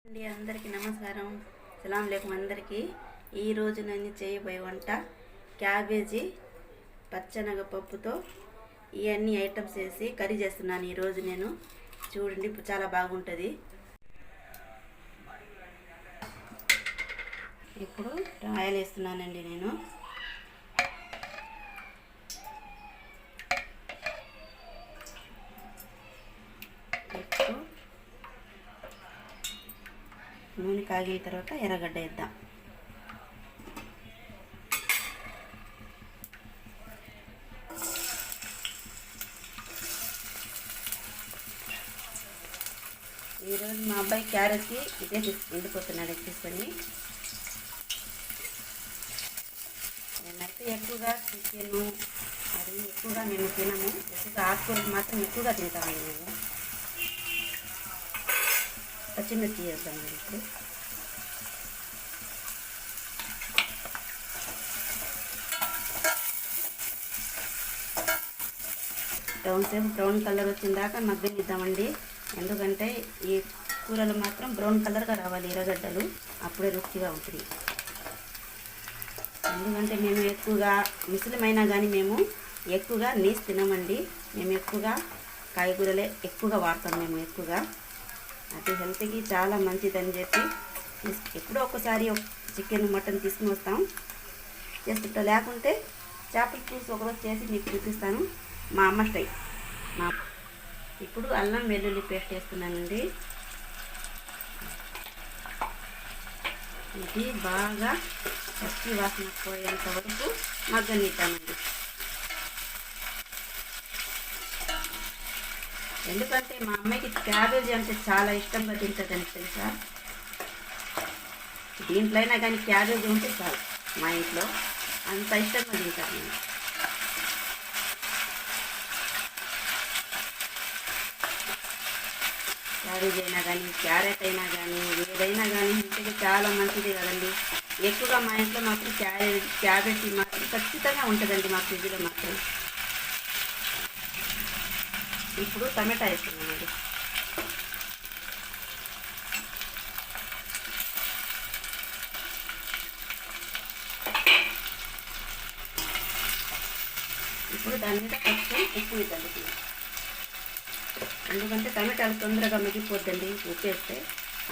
అండి అందరికీ నమస్కారం. సలాం లేకం అందరికీ. ఈరోజు నేను చేయబోయే వంట క్యాబేజీ పచ్చనగపప్పుతో ఇవన్నీ ఐటమ్స్ వేసి కర్రీ చేస్తున్నాను. ఈరోజు నేను చూడండి, చాలా బాగుంటుంది. ఇప్పుడు ఆయిల్ వేస్తున్నానండి. నేను ఇప్పుడు నూనె కాగిన తర్వాత ఎర్రగడ్డ వేద్దాం. ఈరోజు మా అబ్బాయి క్యారెట్కి ఇదే ఎండిపోతున్నాడు తీసుకొని. నేనైతే ఎక్కువగా చికెను అది ఎక్కువగా మేము తినము. ఎక్కువగా ఆకుకూరలు మాత్రం ఎక్కువగా తింటామండి. మేము పచ్చిమిర్చి వేద్దామండి. ఇప్పుడు బ్రౌన్ కలర్ వచ్చిన దాకా మగ్గనిద్దామండి. ఎందుకంటే ఈ కూరలు మాత్రం బ్రౌన్ కలర్గా రావాలి ఎర్రగడ్డలు, అప్పుడే రుచిగా ఉంటుంది. ఎందుకంటే మేము ఎక్కువగా ముస్లిమైనా కానీ మేము ఎక్కువగా నీసు తినమండి. మేము ఎక్కువగా కాయగూరలే ఎక్కువగా వాడతాం. మేము ఎక్కువగా అది హెల్త్కి చాలా మంచిదని చెప్పి ఎప్పుడో ఒకసారి చికెన్ మటన్ తీసుకుని వస్తాం చేసుకుంటా. లేకుంటే చేపల పులుసు ఒకరోజు చేసి మీకు చూపిస్తాను, మా అమ్మ స్టైల్. ఇప్పుడు అల్లం వెల్లుల్లి పేస్ట్ వేస్తున్నానండి. ఇది బాగా పచ్చి వాసన పోయేంత వరకు మగ్గనిద్దామండి. ఎందుకంటే మా అమ్మాయికి క్యాబేజీ అంటే చాలా ఇష్టంగా తింటుందని తెలుసా. దీంట్లో అయినా కానీ క్యాబేజీ ఉంటే చాలు, మా ఇంట్లో అంత ఇష్టంగా తింటాను నేను. క్యాబేజీ అయినా కానీ క్యారెట్ అయినా కానీ ఏదైనా కానీ ఇంటికి చాలా మంచిది కదండి. ఎక్కువగా మా ఇంట్లో మాత్రం క్యాబేజీ మాత్రం ఖచ్చితంగా ఉంటుందండి మా ఫ్రిడ్జ్లో మాత్రం. ఇప్పుడు టమాటా వేస్తున్నామండి. ఇప్పుడు దాని మీద కొంచెం ఉప్పు ఇద్దండి. ఎందుకంటే టమాటాలు తొందరగా మగ్గిపోద్దండి ఉప్పు వేస్తే,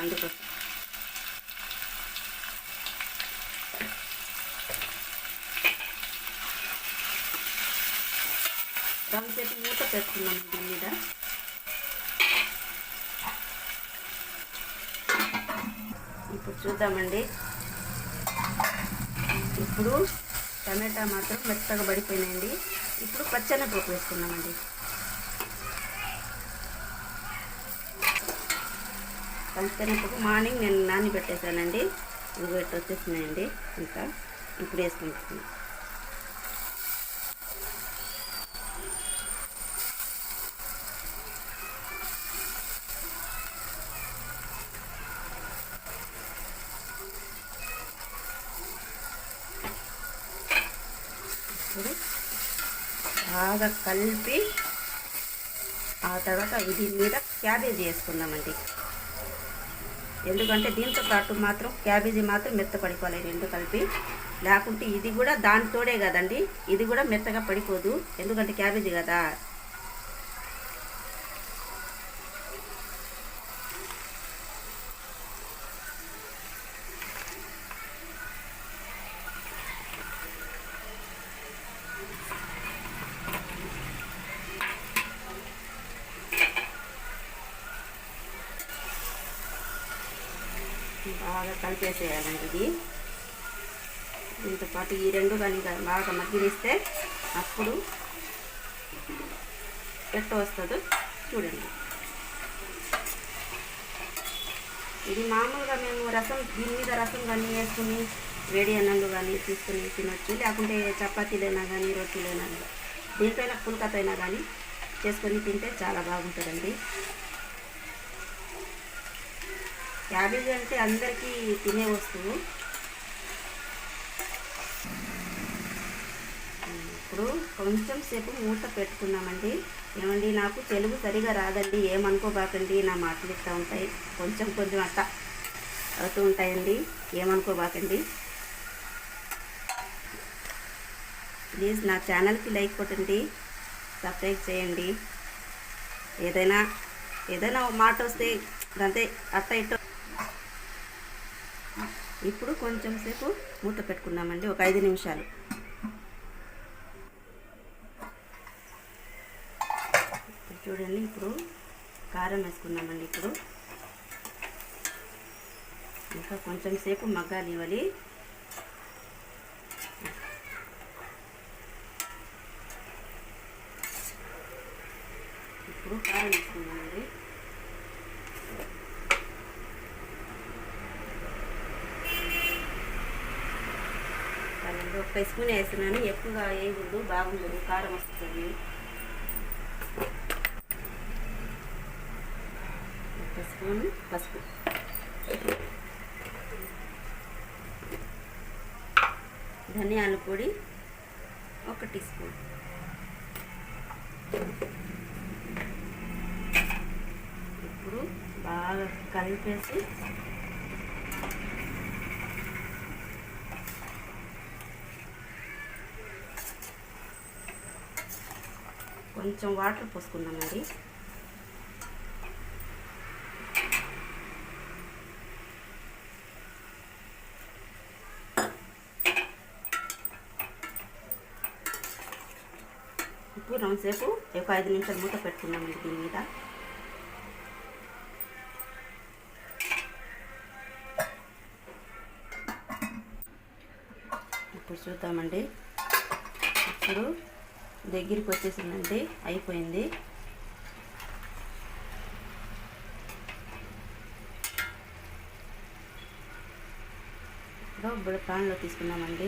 అందుకోసం. దాని చేతి మూత పెట్టుకున్నాము దీని మీద. ఇప్పుడు చూద్దామండి. ఇప్పుడు టమాటా మాత్రం మెత్తగా పడిపోయినాయండి. ఇప్పుడు పచ్చెనగపప్పు వేసుకున్నామండి. పచ్చెనగపప్పు మార్నింగ్ నేను నానబెట్టేసానండి. ఇవి ఇట్లా వచ్చేసినాయండి. ఇంకా ఇప్పుడు వేసుకుంటున్నాను. ఇప్పుడు బాగా కలిపి ఆ తర్వాత దీని మీద క్యాబేజీ వేసుకుందామండి. ఎందుకంటే దీంతో పాటు మాత్రం క్యాబేజీ మాత్రం మెత్త పడిపోవాలి రెండు కలిపి. లేకుంటే ఇది కూడా దానితోడే కదండి, ఇది కూడా మెత్తగా పడిపోదు. ఎందుకంటే క్యాబేజీ కదా. బాగా కలిపేసేయాలండి. ఇది దీంతో పాటు ఈ రెండు కానీ బాగా మగ్గిస్తే అప్పుడు ఎట్ట వస్తుందో చూడండి. ఇది మామూలుగా మేము దీని మీద రసం కానీ వేసుకుని వేడి అన్నంలో కానీ తీసుకుని తినొచ్చు. లేకుంటే చపాతీలైనా కానీ రొట్టెలైనా కానీ దీనిపైన పుల్కతైనా కానీ చేసుకొని తింటే చాలా బాగుంటుందండి. క్యాబేజీ అంటే అందరికీ తినే వస్తువు. ఇప్పుడు కొంచెం సేపు మూత పెట్టుకున్నామండి. ఏమండి, నాకు తెలుగు సరిగా రాదండి, ఏమనుకోబాకండి, నా మాటలు ఇస్తూ ఉంటాయి కొంచెం అట్ట అవుతూ ఉంటాయండి, ఏమనుకోబాకండి. ప్లీజ్ నా ఛానల్కి లైక్ కొట్టండి, సబ్స్క్రైబ్ చేయండి. ఏదైనా ఒక మాట వస్తే అంతే అట్ట ఇట్ట. ఇప్పుడు కొంచెం సేపు మూత పెట్టుకున్నామండి, ఒక 5 నిమిషాలు. చూడండి, ఇప్పుడు కారం వేసుకున్నామండి. ఇప్పుడు ఇంకా కొంచెం సేపు మగ్గాలి ఇవ్వాలి. ఇప్పుడు కారం వేసుకున్నామండి. ఒక స్పూన్ వేస్తున్నాను, ఎక్కువగా వేయకూడదు, బాగుండదు, కారం వస్తుంది. ఒక స్పూన్ పసుపు, ధనియాల పొడి 1 టీ స్పూన్, ఇప్పుడు బాగా కలిపేసి కొంచెం వాటర్ పోసుకుందామండి. ఇప్పుడు రెండుసేపు ఒక 5 నిమిషాలు మూత పెట్టుకున్నామండి దీని మీద. ఇప్పుడు చూద్దామండి. ఇప్పుడు దగ్గరికి వచ్చేసిందండి, అయిపోయింది. ఇప్పుడు పాన్లో తీసుకున్నామండి.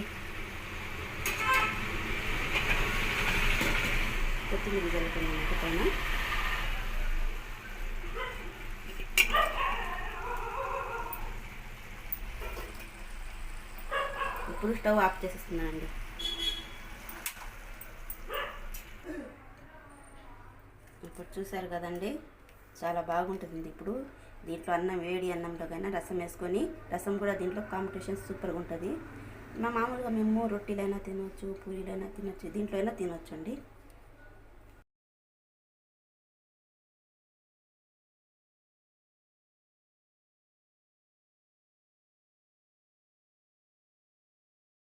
కొత్తిమీర జల్లుకున్నామండి పైన. ఇప్పుడు స్టవ్ ఆఫ్ చేసేస్తున్నానండి. ఇప్పుడు చూసారు కదండి, చాలా బాగుంటుంది. ఇప్పుడు దీంట్లో అన్నం, వేడి అన్నంలో కన్నా రసం వేసుకొని, రసం కూడా దీంట్లో కాంబినేషన్ సూపర్గా ఉంటుంది. మామూలుగా మేము రొట్టెలైనా తినవచ్చు, పూరీలైనా తినవచ్చు, దీంట్లో అయినా తినవచ్చు అండి.